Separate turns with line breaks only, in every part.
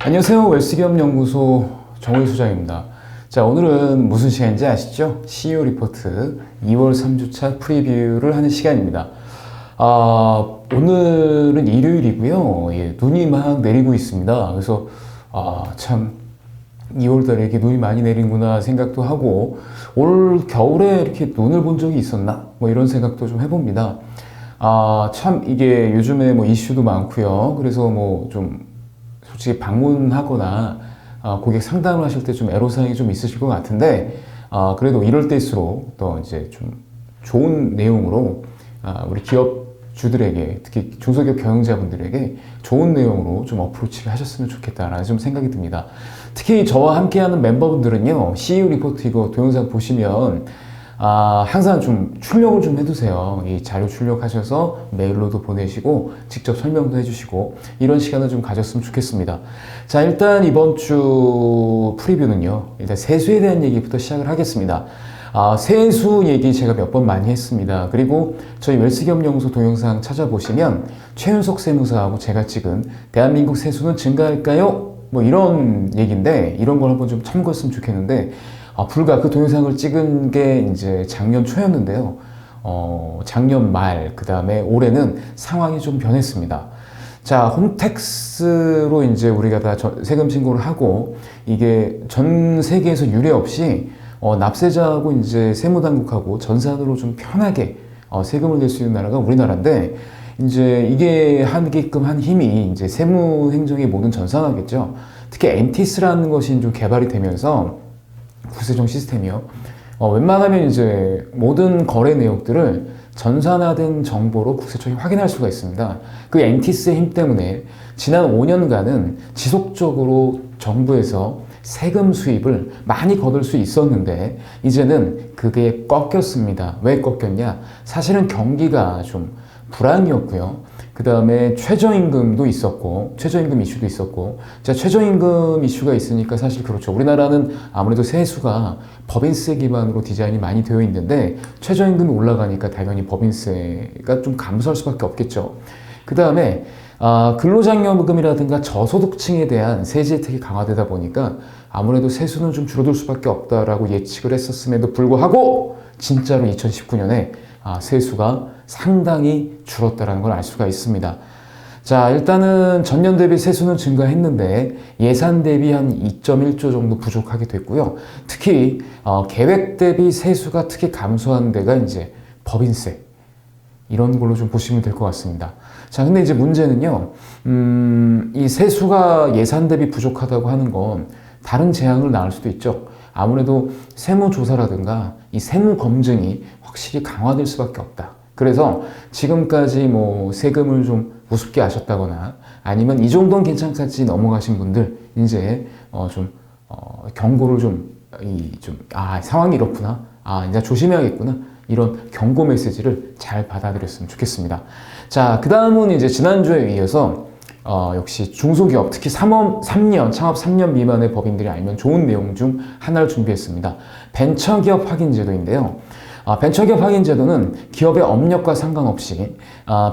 안녕하세요. 웰스기업연구소 정우일 소장입니다. 자, 오늘은 무슨 시간인지 아시죠? CEO 리포트 2월 3주차 프리뷰를 하는 시간입니다. 오늘은 일요일이고요. 예, 눈이 막 내리고 있습니다. 그래서 참 2월달에 이렇게 눈이 많이 내리는구나 생각도 하고, 올 겨울에 이렇게 눈을 본 적이 있었나? 뭐 이런 생각도 좀 해봅니다. 참 이게 요즘에 뭐 이슈도 많고요. 그래서 뭐 좀 솔직히 방문하거나 고객 상담을 하실 때 좀 애로사항이 좀 있으실 것 같은데, 그래도 이럴 때일수록 더 이제 좀 좋은 내용으로 우리 기업주들에게, 특히 중소기업 경영자분들에게 좋은 내용으로 좀 어프로치를 하셨으면 좋겠다라는 좀 생각이 듭니다. 특히 저와 함께하는 멤버분들은요, CEO 리포트 이거 동영상 보시면 항상 좀 출력을 좀 해두세요. 이 자료 출력하셔서 메일로도 보내시고 직접 설명도 해주시고 이런 시간을 좀 가졌으면 좋겠습니다. 자, 일단 이번 주 프리뷰는요, 일단 세수에 대한 얘기부터 시작을 하겠습니다. 세수 얘기 제가 몇 번 많이 했습니다. 그리고 저희 웰스기업연구소 동영상 찾아보시면 최윤석 세무사하고 제가 찍은 대한민국 세수는 증가할까요? 뭐 이런 얘기인데, 이런 걸 한번 좀 참고했으면 좋겠는데, 불과 그 동영상을 찍은 게 이제 작년 초였는데요. 작년 말, 그 다음에 올해는 상황이 좀 변했습니다. 자, 홈택스로 이제 우리가 다 세금 신고를 하고, 이게 전 세계에서 유례 없이 납세자하고 이제 세무당국하고 전산으로 좀 편하게 세금을 낼 수 있는 나라가 우리나라인데, 이제 이게 하게끔 한 힘이 이제 세무행정의 모든 전산화겠죠. 특히 엔티스라는 것이 좀 개발이 되면서 국세청 시스템이요. 웬만하면 이제 모든 거래 내역들을 전산화된 정보로 국세청이 확인할 수가 있습니다. 그 엔티스의 힘 때문에 지난 5년간은 지속적으로 정부에서 세금 수입을 많이 거둘 수 있었는데, 이제는 그게 꺾였습니다. 왜 꺾였냐? 사실은 경기가 좀 불황이었고요. 그 다음에 최저임금도 있었고, 최저임금 이슈도 있었고, 자, 최저임금 이슈가 있으니까 사실 그렇죠. 우리나라는 아무래도 세수가 법인세 기반으로 디자인이 많이 되어 있는데, 최저임금이 올라가니까 당연히 법인세가 좀 감소할 수밖에 없겠죠. 그 다음에 근로장려금이라든가 저소득층에 대한 세제 혜택이 강화되다 보니까 아무래도 세수는 좀 줄어들 수밖에 없다라고 예측을 했었음에도 불구하고 진짜로 2019년에 세수가 상당히 줄었다는 걸 알 수가 있습니다. 자, 일단은 전년 대비 세수는 증가했는데 예산 대비 한 2.1조 정도 부족하게 됐고요. 특히 계획 대비 세수가 특히 감소한 데가 이제 법인세, 이런 걸로 좀 보시면 될 것 같습니다. 자, 근데 이제 문제는요, 이 세수가 예산 대비 부족하다고 하는 건 다른 재앙을 낳을 수도 있죠. 아무래도 세무조사라든가 이 세무검증이 확실히 강화될 수밖에 없다. 그래서 지금까지 뭐 세금을 좀 우습게 하셨다거나 아니면 이 정도는 괜찮까지 넘어가신 분들, 이제 경고를 상황이 이렇구나. 이제 조심해야겠구나. 이런 경고 메시지를 잘 받아들였으면 좋겠습니다. 자, 그 다음은 이제 지난주에 이어서 역시 중소기업, 특히 3년, 창업 3년 미만의 법인들이 알면 좋은 내용 중 하나를 준비했습니다. 벤처기업 확인제도인데요. 벤처기업 확인제도는 기업의 업력과 상관없이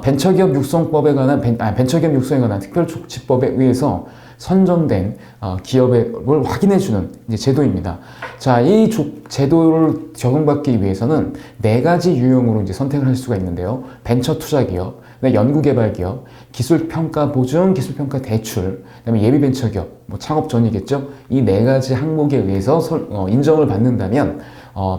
벤처기업 육성법에 관한 벤처기업 육성에 관한 특별조치법에 의해서 선정된 기업을 확인해주는 이제 제도입니다. 자, 이 제도를 적용받기 위해서는 4가지 유형으로 이제 선택을 할 수가 있는데요. 벤처 투자 기업, 연구개발 기업, 기술평가 보증, 기술평가 대출, 그다음에 예비 벤처 기업, 뭐 창업 전이겠죠. 이 4가지 항목에 의해서 인정을 받는다면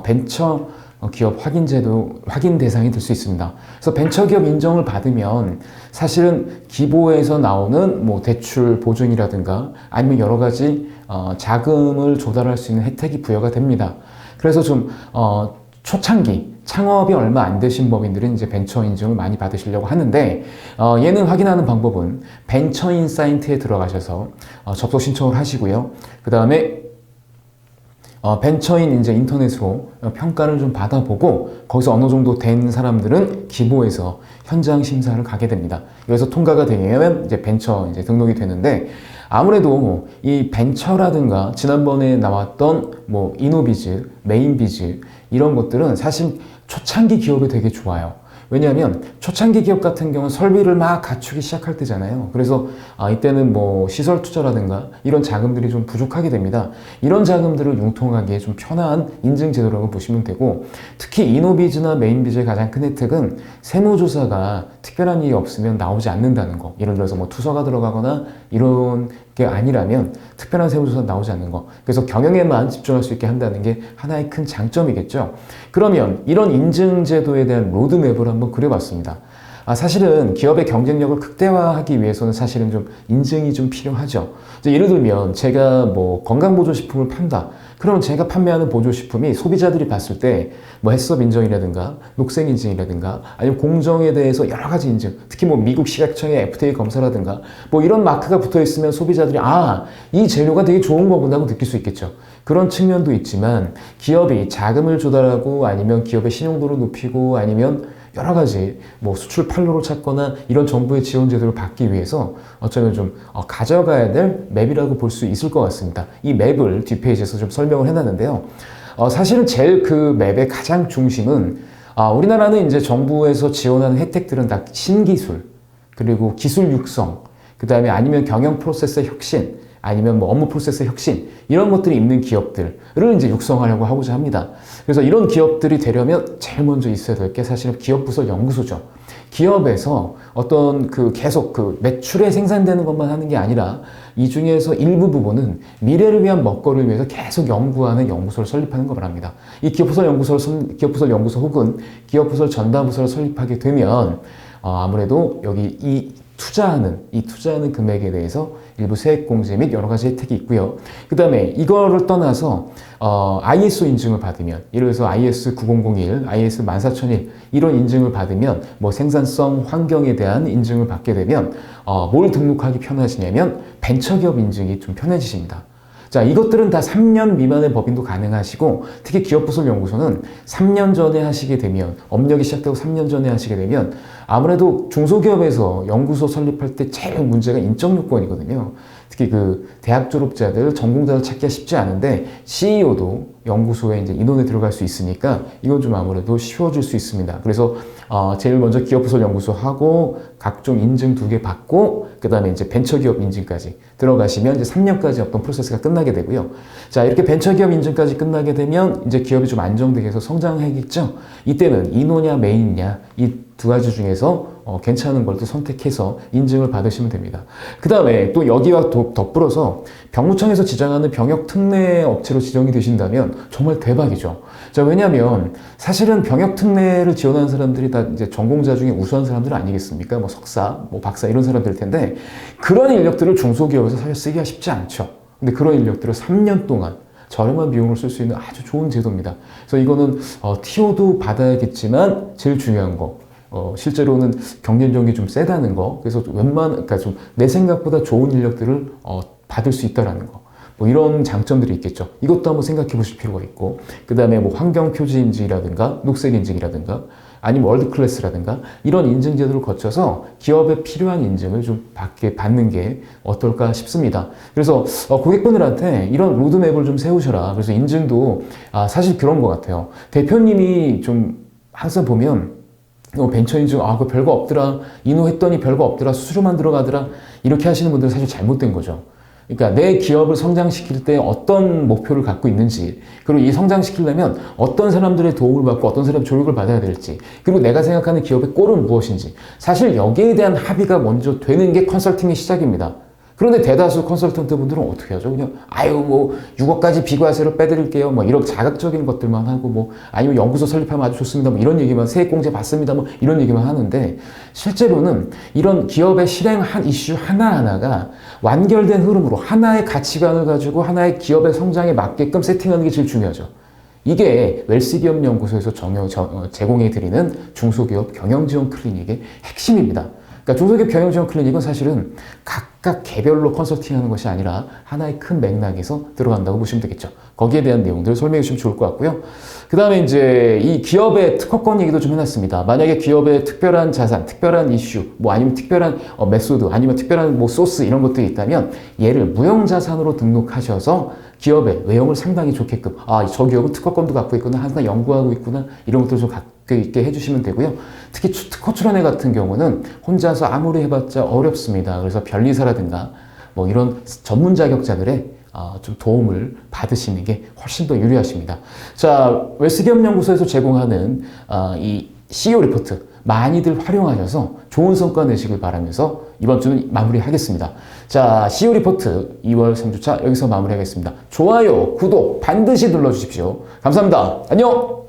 벤처 기업 확인제도 확인 대상이 될 수 있습니다. 그래서 벤처기업 인정을 받으면 사실은 기보에서 나오는 뭐 대출 보증이라든가 아니면 여러 가지 자금을 조달할 수 있는 혜택이 부여가 됩니다. 그래서 좀 초창기 창업이 얼마 안 되신 법인들은 이제 벤처 인증을 많이 받으시려고 하는데, 얘는 확인하는 방법은 벤처인 사이트에 들어가셔서 접속 신청을 하시고요. 그 다음에 벤처인 이제 인터넷으로 평가를 좀 받아보고, 거기서 어느 정도 된 사람들은 기보에서 현장 심사를 가게 됩니다. 여기서 통과가 되면 이제 벤처 이제 등록이 되는데, 아무래도 이 벤처라든가 지난번에 나왔던 뭐 이노비즈, 메인비즈 이런 것들은 사실 초창기 기업에 되게 좋아요. 왜냐하면 초창기 기업 같은 경우는 설비를 막 갖추기 시작할 때잖아요. 그래서 이때는 뭐 시설 투자라든가 이런 자금들이 좀 부족하게 됩니다. 이런 자금들을 융통하기에 좀 편한 인증 제도라고 보시면 되고, 특히 이노비즈나 메인비즈의 가장 큰 혜택은 세무조사가 특별한 일이 없으면 나오지 않는다는 거. 예를 들어서 뭐 투서가 들어가거나 이런 게 아니라면 특별한 세무조사 나오지 않는 거. 그래서 경영에만 집중할 수 있게 한다는 게 하나의 큰 장점이겠죠. 그러면 이런 인증 제도에 대한 로드맵을 한번 그려봤습니다. 사실은 기업의 경쟁력을 극대화하기 위해서는 사실은 좀 인증이 좀 필요하죠. 예를 들면 제가 뭐 건강보조식품을 판다. 그러면 제가 판매하는 보조식품이 소비자들이 봤을 때 뭐 해썹 인정이라든가 녹색 인증이라든가 아니면 공정에 대해서 여러 가지 인증, 특히 뭐 미국 식약청의 FDA 검사라든가 뭐 이런 마크가 붙어 있으면 소비자들이 이 재료가 되게 좋은 거구나 하고 느낄 수 있겠죠. 그런 측면도 있지만 기업이 자금을 조달하고 아니면 기업의 신용도를 높이고 아니면 여러 가지 뭐 수출 판로를 찾거나 이런 정부의 지원 제도를 받기 위해서 어쩌면 좀 가져가야 될 맵이라고 볼 수 있을 것 같습니다. 이 맵을 뒷페이지에서 좀 설명을 해놨는데요. 사실은 제일 그 맵의 가장 중심은 우리나라는 이제 정부에서 지원하는 혜택들은 다 신기술, 그리고 기술 육성, 그 다음에 아니면 경영 프로세스의 혁신, 아니면 뭐 업무 프로세스 혁신, 이런 것들이 있는 기업들을 이제 육성하려고 하고자 합니다. 그래서 이런 기업들이 되려면 제일 먼저 있어야 될 게 사실은 기업부설 연구소죠. 기업에서 어떤 계속 매출에 생산되는 것만 하는 게 아니라 이 중에서 일부 부분은 미래를 위한 먹거리를 위해서 계속 연구하는 연구소를 설립하는 걸 말합니다. 이 기업부설 연구소 혹은 기업부설 전담부서를 설립하게 되면 아무래도 여기 이 투자하는 금액에 대해서 일부 세액 공제 및 여러 가지 혜택이 있고요. 그 다음에 이거를 떠나서 ISO 인증을 받으면, 예를 들어서 IS 9001, IS 14001 이런 인증을 받으면 뭐 생산성, 환경에 대한 인증을 받게 되면 뭘 등록하기 편하시냐면 벤처기업 인증이 좀 편해지십니다. 자, 이것들은 다 3년 미만의 법인도 가능하시고, 특히 기업부설연구소는 3년 전에 하시게 되면, 업력이 시작되고 3년 전에 하시게 되면 아무래도 중소기업에서 연구소 설립할 때 제일 문제가 인적 요건이거든요. 특히 대학 졸업자들, 전공자들 찾기가 쉽지 않은데 CEO도 연구소에 이제 인원에 들어갈 수 있으니까 이건 좀 아무래도 쉬워질 수 있습니다. 그래서 제일 먼저 기업부설 연구소 하고 각종 인증 2개 받고 그 다음에 이제 벤처기업 인증까지 들어가시면 이제 3년까지 어떤 프로세스가 끝나게 되고요. 자, 이렇게 벤처기업 인증까지 끝나게 되면 이제 기업이 좀 안정되게 해서 성장하겠죠. 이때는 이노냐 메인냐 이 2가지 중에서 괜찮은 걸 또 선택해서 인증을 받으시면 됩니다. 그 다음에 또 여기와 덧불어서 병무청에서 지정하는 병역 특례 업체로 지정이 되신다면 정말 대박이죠. 자, 왜냐하면 사실은 병역 특례를 지원하는 사람들이 다 이제 전공자 중에 우수한 사람들 아니겠습니까? 뭐 석사, 뭐 박사 이런 사람들일 텐데 그런 인력들을 중소기업에서 사실 쓰기가 쉽지 않죠. 근데 그런 인력들을 3년 동안 저렴한 비용으로 쓸 수 있는 아주 좋은 제도입니다. 그래서 이거는 TO도 받아야겠지만 제일 중요한 거. 실제로는 경쟁력이 좀 세다는 거. 그래서 그러니까 좀 내 생각보다 좋은 인력들을 받을 수 있다라는 거. 뭐 이런 장점들이 있겠죠. 이것도 한번 생각해 보실 필요가 있고, 그 다음에 뭐 환경 표지 인증이라든가 녹색 인증이라든가 아니면 월드 클래스라든가 이런 인증 제도를 거쳐서 기업에 필요한 인증을 좀 받는 게 어떨까 싶습니다. 그래서 고객분들한테 이런 로드맵을 좀 세우셔라. 그래서 인증도 사실 그런 것 같아요. 대표님이 좀 항상 보면 벤처 인증, 그거 별거 없더라. 인호했더니 별거 없더라. 수수료만 들어가더라. 이렇게 하시는 분들은 사실 잘못된 거죠. 그러니까 내 기업을 성장시킬 때 어떤 목표를 갖고 있는지, 그리고 이 성장시키려면 어떤 사람들의 도움을 받고 어떤 사람의 교육을 받아야 될지, 그리고 내가 생각하는 기업의 꼴은 무엇인지, 사실 여기에 대한 합의가 먼저 되는 게 컨설팅의 시작입니다. 그런데 대다수 컨설턴트 분들은 어떻게 하죠? 그냥 6억까지 비과세로 빼드릴게요. 뭐 이런 자극적인 것들만 하고 아니면 연구소 설립하면 아주 좋습니다. 뭐 이런 얘기만, 세액공제 받습니다. 뭐 이런 얘기만 하는데, 실제로는 이런 기업의 실행한 이슈 하나하나가 완결된 흐름으로 하나의 가치관을 가지고 하나의 기업의 성장에 맞게끔 세팅하는 게 제일 중요하죠. 이게 웰스기업연구소에서 제공해드리는 중소기업 경영지원 클리닉의 핵심입니다. 그러니까 중소기업 경영지원 클리닉은 사실은 각각 개별로 컨설팅하는 것이 아니라 하나의 큰 맥락에서 들어간다고 보시면 되겠죠. 거기에 대한 내용들을 설명해 주시면 좋을 것 같고요. 그 다음에 이제 이 기업의 특허권 얘기도 좀 해놨습니다. 만약에 기업의 특별한 자산, 특별한 이슈, 뭐 아니면 특별한 메소드, 아니면 특별한 뭐 소스 이런 것들이 있다면 얘를 무형자산으로 등록하셔서 기업의 외형을 상당히 좋게끔 저 기업은 특허권도 갖고 있구나, 항상 연구하고 있구나 이런 것들을 좀 갖고 있게 해주시면 되고요. 특히 특허 출원회 같은 경우는 혼자서 아무리 해봤자 어렵습니다. 그래서 변리사라든가 뭐 이런 전문 자격자들의 좀 도움을 받으시는 게 훨씬 더 유리하십니다. 자, 웰스기업연구소에서 제공하는 이 CEO 리포트 많이들 활용하셔서 좋은 성과 내시길 바라면서 이번 주는 마무리하겠습니다. 자, CEO 리포트 2월 3주차 여기서 마무리하겠습니다. 좋아요, 구독 반드시 눌러주십시오. 감사합니다. 안녕!